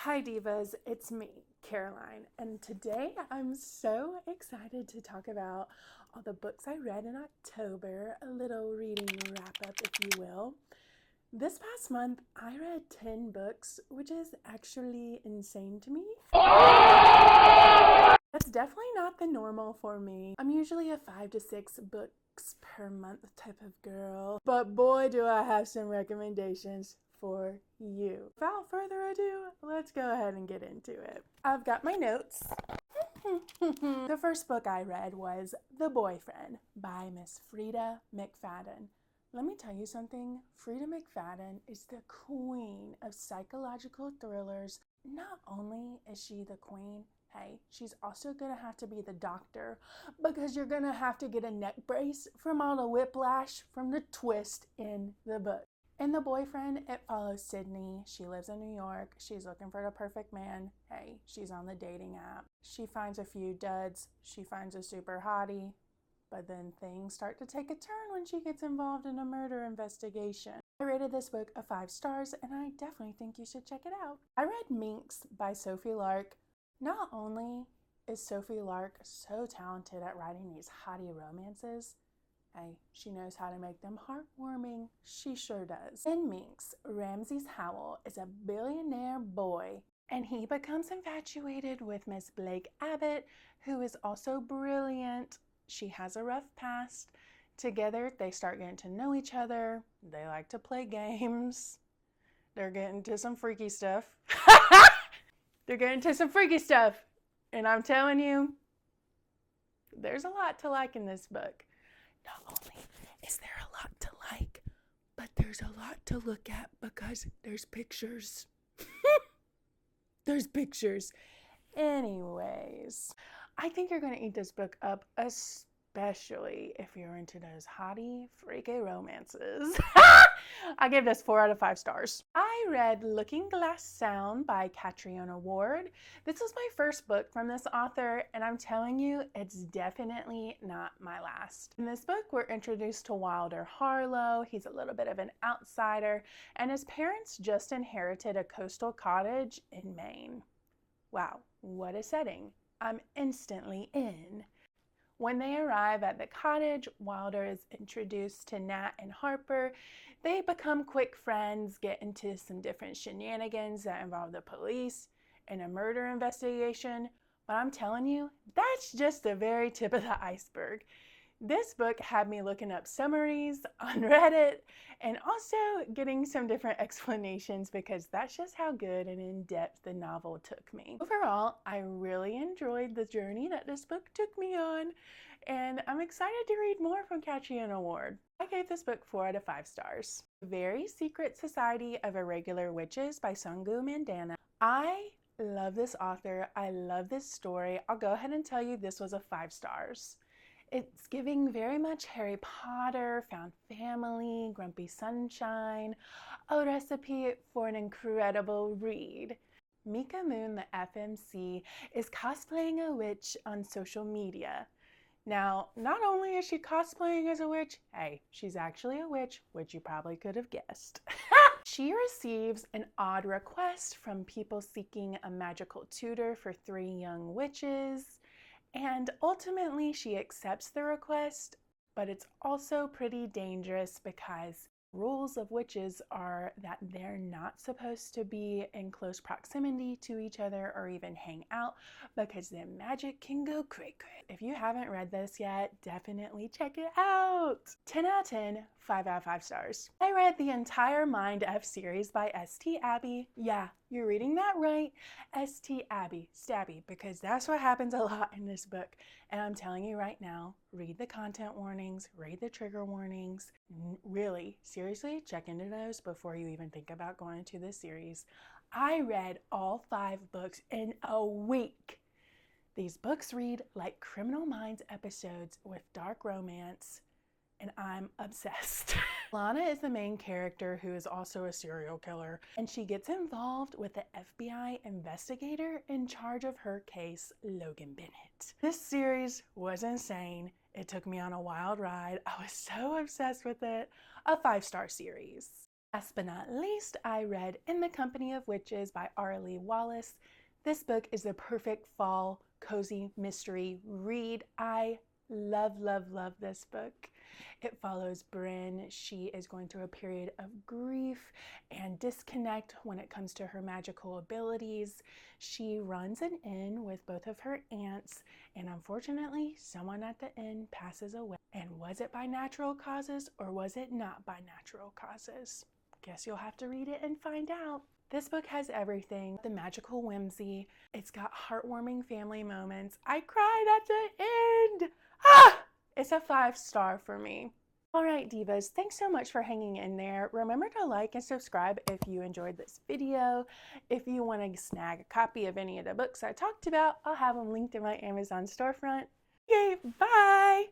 Hi Divas, it's me, Caroline, and today I'm so excited to talk about all the books I read in October, a little reading wrap up if you will. This past month I read 10 books, which is actually insane to me. That's definitely not the normal for me. I'm usually a 5 to 6 books per month type of girl, but boy do I have some recommendations for you. Without further ado, let's go ahead and get into it. I've got my notes. The first book I read was The Boyfriend by Miss Frida McFadden. Let me tell you something, Frida McFadden is the queen of psychological thrillers. Not only is she the queen, hey, she's also gonna have to be the doctor because you're gonna have to get a neck brace from all the whiplash from the twist in the book. In The Boyfriend, it follows Sydney. She lives in New York. She's looking for the perfect man. Hey, she's on the dating app. She finds a few duds. She finds a super hottie. But then things start to take a turn when she gets involved in a murder investigation. I rated this book a 5 stars, and I definitely think you should check it out. I read Minx by Sophie Lark. Not only is Sophie Lark so talented at writing these hottie romances, hey, she knows how to make them heartwarming. She sure does. In Minx, Ramses Howell is a billionaire boy, and he becomes infatuated with Miss Blake Abbott, who is also brilliant. She has a rough past. Together, they start getting to know each other. They like to play games. They're getting to some freaky stuff. And I'm telling you, there's a lot to like in this book. Not only is there a lot to like, but there's a lot to look at because there's pictures. There's pictures. Anyways, I think you're going to eat this book up, especially if you're into those hottie, freaky romances. I give this 4 out of 5 stars. I read Looking Glass Sound by Catriona Ward. This was my first book from this author, and I'm telling you, it's definitely not my last. In this book, we're introduced to Wilder Harlow. He's a little bit of an outsider, and his parents just inherited a coastal cottage in Maine. Wow, what a setting. I'm instantly in. When they arrive at the cottage, Wilder is introduced to Nat and Harper. They become quick friends, get into some different shenanigans that involve the police and a murder investigation. But I'm telling you, that's just the very tip of the iceberg. This book had me looking up summaries on Reddit and also getting some different explanations because that's just how good and in-depth the novel took me. Overall, I really enjoyed the journey that this book took me on, and I'm excited to read more from Catriona Ward. I gave this book 4 out of 5 stars. Very Secret Society of Irregular Witches by Sungu Mandana. I love this author. I love this story. I'll go ahead and tell you this was a 5 stars. It's giving very much Harry Potter, Found Family, Grumpy Sunshine, a recipe for an incredible read. Mika Moon, the FMC, is cosplaying a witch on social media. Now, not only is she cosplaying as a witch, hey, she's actually a witch, which you probably could have guessed. She receives an odd request from people seeking a magical tutor for 3 young witches. And ultimately, she accepts the request, but it's also pretty dangerous because rules of witches are that they're not supposed to be in close proximity to each other or even hang out because their magic can go cray-cray. If you haven't read this yet, definitely check it out. 10 out of 10, 5 out of 5 stars. I read the entire MindF series by St. Abby. Yeah, you're reading that right. St. Abby, Stabby, because that's what happens a lot in this book. And I'm telling you right now, read the content warnings, read the trigger warnings. Really, seriously, check into those before you even think about going into this series. I read all 5 books in a week. These books read like Criminal Minds episodes with dark romance, and I'm obsessed. Lana is the main character who is also a serial killer, and she gets involved with the FBI investigator in charge of her case, Logan Bennett. This series was insane. It took me on a wild ride. I was so obsessed with it. A 5-star series. Last but not least, I read In the Company of Witches by R.Lee Wallace. This book is the perfect fall cozy mystery read. I love, love, love this book. It follows Bryn. She is going through a period of grief and disconnect when it comes to her magical abilities. She runs an inn with both of her aunts, and unfortunately, someone at the inn passes away. And was it by natural causes or was it not by natural causes? Guess you'll have to read it and find out. This book has everything. The magical whimsy. It's got heartwarming family moments. I cried at the end. It's a 5-star for me. All right, divas, thanks so much for hanging in there. Remember to like and subscribe if you enjoyed this video. If you want to snag a copy of any of the books I talked about, I'll have them linked in my Amazon storefront. Okay, bye!